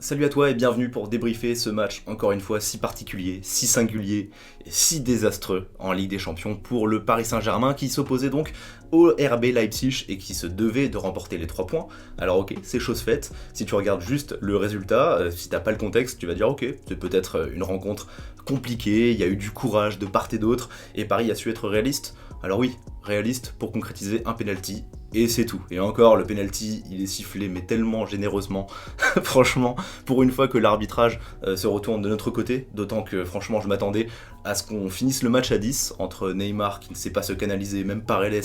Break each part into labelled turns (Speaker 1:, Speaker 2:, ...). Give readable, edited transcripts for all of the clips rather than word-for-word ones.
Speaker 1: Salut à toi et bienvenue pour débriefer ce match encore une fois si particulier, si singulier et si désastreux en Ligue des Champions pour le Paris Saint-Germain qui s'opposait donc au RB Leipzig et qui se devait de remporter les 3 points. Alors ok, c'est chose faite, si tu regardes juste le résultat, si t'as pas le contexte, tu vas dire ok, c'est peut-être une rencontre compliquée, il y a eu du courage de part et d'autre et Paris a su être réaliste. Alors oui, réaliste pour concrétiser un penalty. Et c'est tout. Et encore, le penalty, il est sifflé, mais tellement généreusement. Franchement, pour une fois que l'arbitrage se retourne de notre côté, d'autant que franchement, je m'attendais à ce qu'on finisse le match à 10 entre Neymar qui ne sait pas se canaliser, même Paredes.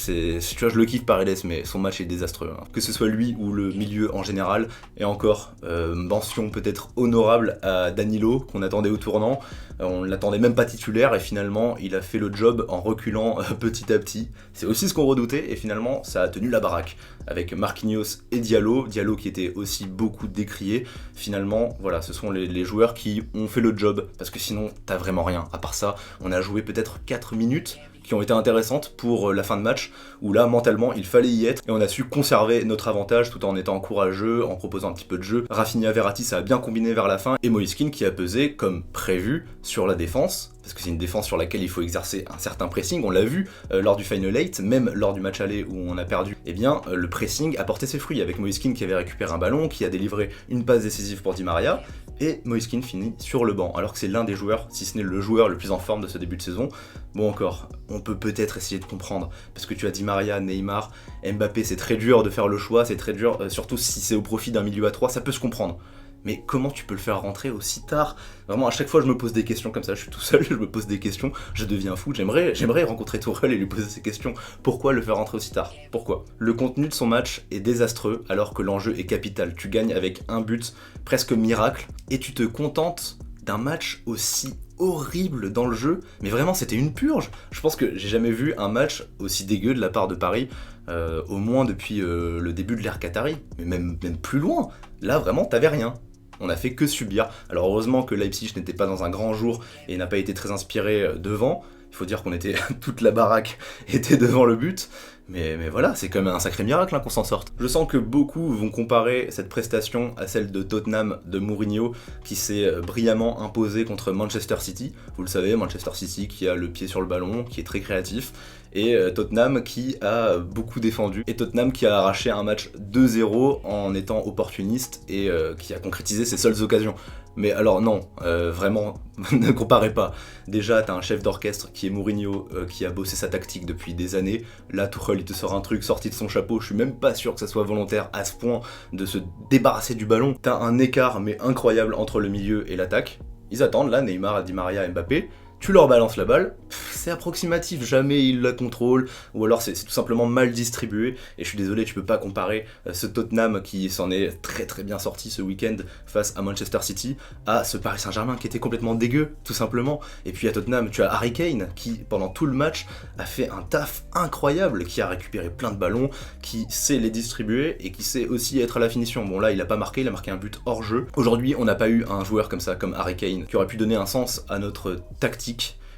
Speaker 1: Tu vois, je le kiffe Paredes, mais son match est désastreux. Hein. Que ce soit lui ou le milieu en général. Et encore, mention peut-être honorable à Danilo, qu'on attendait au tournant. On ne l'attendait même pas titulaire et finalement il a fait le job en reculant petit à petit. C'est aussi ce qu'on redoutait et finalement ça a tenu la baraque. Avec Marquinhos et Diallo qui était aussi beaucoup décrié. Finalement, voilà, ce sont les joueurs qui ont fait le job parce que sinon t'as vraiment rien. À part ça, on a joué peut-être 4 minutes qui ont été intéressantes pour la fin de match, où là, mentalement, il fallait y être, et on a su conserver notre avantage tout en étant courageux, en proposant un petit peu de jeu. Rafinha Verratti, ça a bien combiné vers la fin, et Moise Kean qui a pesé, comme prévu, sur la défense, parce que c'est une défense sur laquelle il faut exercer un certain pressing, on l'a vu lors du Final 8, même lors du match aller où on a perdu, eh bien, le pressing a porté ses fruits, avec Moise Kean qui avait récupéré un ballon, qui a délivré une passe décisive pour Di Maria, et Moise Kean finit sur le banc, alors que c'est l'un des joueurs, si ce n'est le joueur le plus en forme de ce début de saison. Bon encore, on peut peut-être essayer de comprendre, parce que tu as Di Maria, Neymar, Mbappé, c'est très dur de faire le choix, c'est très dur, surtout si c'est au profit d'un milieu à 3, ça peut se comprendre. Mais comment tu peux le faire rentrer aussi tard ? Vraiment, à chaque fois, je me pose des questions comme ça, je suis tout seul, je me pose des questions, je deviens fou, j'aimerais rencontrer Tourelle et lui poser ces questions. Pourquoi le faire rentrer aussi tard ? Pourquoi ? Le contenu de son match est désastreux, alors que l'enjeu est capital. Tu gagnes avec un but, presque miracle, et tu te contentes d'un match aussi horrible dans le jeu, mais vraiment c'était une purge. Je pense que j'ai jamais vu un match aussi dégueu de la part de Paris, au moins depuis le début de l'ère Qatari, mais même plus loin. Là vraiment t'avais rien. On a fait que subir. Alors heureusement que Leipzig n'était pas dans un grand jour et n'a pas été très inspiré devant. Il faut dire qu'on était, toute la baraque était devant le but. Mais voilà, c'est quand même un sacré miracle hein, qu'on s'en sorte. Je sens que beaucoup vont comparer cette prestation à celle de Tottenham de Mourinho qui s'est brillamment imposé contre Manchester City. Vous le savez, Manchester City qui a le pied sur le ballon, qui est très créatif. Et Tottenham qui a beaucoup défendu. Et Tottenham qui a arraché un match 2-0 en étant opportuniste et qui a concrétisé ses seules occasions. Mais alors non, vraiment, ne comparez pas. Déjà, t'as un chef d'orchestre qui est Mourinho, qui a bossé sa tactique depuis des années. Là, Tuchel, il te sort un truc sorti de son chapeau. Je suis même pas sûr que ça soit volontaire à ce point de se débarrasser du ballon. T'as un écart, mais incroyable, entre le milieu et l'attaque. Ils attendent, là, Neymar, Di Maria, Mbappé. Tu leur balances la balle, c'est approximatif, jamais ils la contrôlent, ou alors c'est tout simplement mal distribué, et je suis désolé, tu peux pas comparer ce Tottenham qui s'en est très très bien sorti ce week-end face à Manchester City, à ce Paris Saint-Germain qui était complètement dégueu, tout simplement. Et puis à Tottenham, tu as Harry Kane qui, pendant tout le match, a fait un taf incroyable, qui a récupéré plein de ballons, qui sait les distribuer, et qui sait aussi être à la finition. Bon là, il a pas marqué, il a marqué un but hors jeu. Aujourd'hui, on n'a pas eu un joueur comme ça, comme Harry Kane, qui aurait pu donner un sens à notre tactique,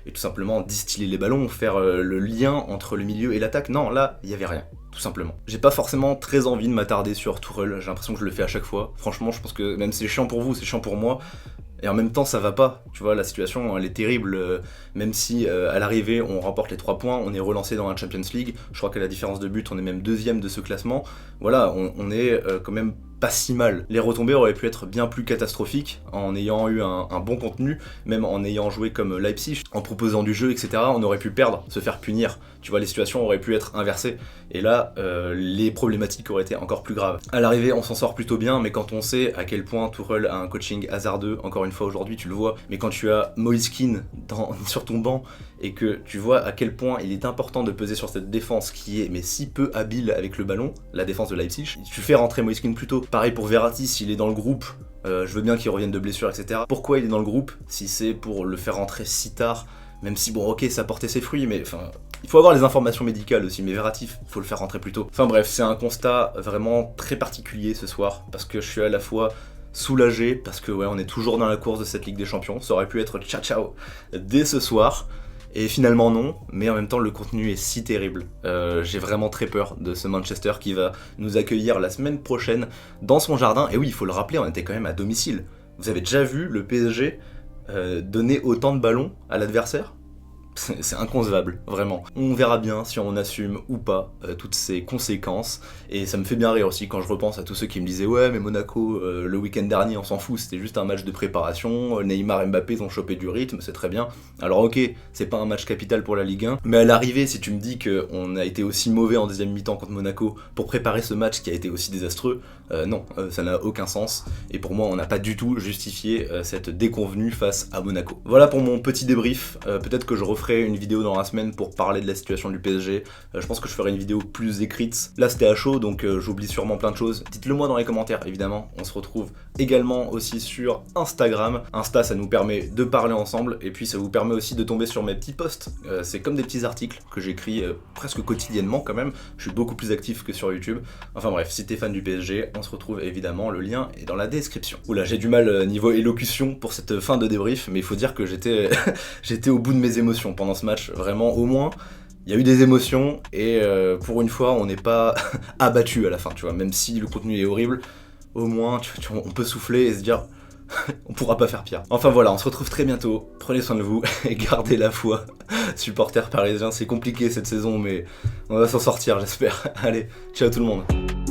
Speaker 1: et tout simplement distiller les ballons, faire le lien entre le milieu et l'attaque. Non, là, il y avait rien, tout simplement. J'ai pas forcément très envie de m'attarder sur Tuchel, j'ai l'impression que je le fais à chaque fois. Franchement, je pense que même c'est chiant pour vous, c'est chiant pour moi. Et en même temps, ça va pas. Tu vois, la situation, elle est terrible. Même si, à l'arrivée, on remporte les 3 points, on est relancé dans la Champions League. Je crois qu'à la différence de but, on est même 2e de ce classement. Voilà, on est quand même pas si mal. Les retombées auraient pu être bien plus catastrophiques en ayant eu un bon contenu, même en ayant joué comme Leipzig, en proposant du jeu, etc. On aurait pu perdre, se faire punir. Tu vois, les situations auraient pu être inversées. Et là, les problématiques auraient été encore plus graves. À l'arrivée, on s'en sort plutôt bien, mais quand on sait à quel point Tuchel a un coaching hasardeux, encore une fois aujourd'hui, tu le vois, mais quand tu as Moise Kean sur ton banc, et que tu vois à quel point il est important de peser sur cette défense qui est mais si peu habile avec le ballon, la défense de Leipzig, tu fais rentrer Moise Kean plus tôt. Pareil pour Verratti, s'il est dans le groupe, je veux bien qu'il revienne de blessure, etc. Pourquoi il est dans le groupe si c'est pour le faire rentrer si tard, même si bon ok ça portait ses fruits, mais enfin... Il faut avoir les informations médicales aussi, mais Verratti, faut le faire rentrer plus tôt. Enfin bref, c'est un constat vraiment très particulier ce soir, parce que je suis à la fois soulagé, parce que ouais, on est toujours dans la course de cette Ligue des Champions, ça aurait pu être ciao ciao dès ce soir, Et finalement non, mais en même temps le contenu est si terrible. J'ai vraiment très peur de ce Manchester qui va nous accueillir la semaine prochaine dans son jardin. Et oui, il faut le rappeler, on était quand même à domicile. Vous avez déjà vu le PSG donner autant de ballons à l'adversaire ? C'est inconcevable, vraiment. On verra bien si on assume ou pas toutes ces conséquences. Et ça me fait bien rire aussi quand je repense à tous ceux qui me disaient ouais mais Monaco, le week-end dernier on s'en fout, c'était juste un match de préparation, Neymar et Mbappé ils ont chopé du rythme, c'est très bien. Alors ok, c'est pas un match capital pour la Ligue 1, mais à l'arrivée si tu me dis qu'on a été aussi mauvais en deuxième mi-temps contre Monaco pour préparer ce match qui a été aussi désastreux, non, ça n'a aucun sens. Et pour moi on n'a pas du tout justifié cette déconvenue face à Monaco. Voilà pour mon petit débrief, peut-être que je referai une vidéo dans la semaine pour parler de la situation du PSG. Je pense que je ferai une vidéo plus écrite. Là c'était à chaud donc j'oublie sûrement plein de choses. Dites-le moi dans les commentaires évidemment. On se retrouve également aussi sur Instagram. Insta ça nous permet de parler ensemble et puis ça vous permet aussi de tomber sur mes petits posts. C'est comme des petits articles que j'écris presque quotidiennement quand même. Je suis beaucoup plus actif que sur YouTube. Enfin bref, si t'es fan du PSG, on se retrouve évidemment, le lien est dans la description. Oula, j'ai du mal niveau élocution pour cette fin de débrief, mais il faut dire que j'étais j'étais au bout de mes émotions pendant ce match, vraiment au moins. Il y a eu des émotions et pour une fois on n'est pas abattu à la fin, tu vois, même si le contenu est horrible, au moins on peut souffler et se dire on pourra pas faire pire. Enfin voilà, on se retrouve très bientôt, prenez soin de vous et gardez la foi. Supporters parisiens, c'est compliqué cette saison mais on va s'en sortir j'espère. Allez, ciao tout le monde.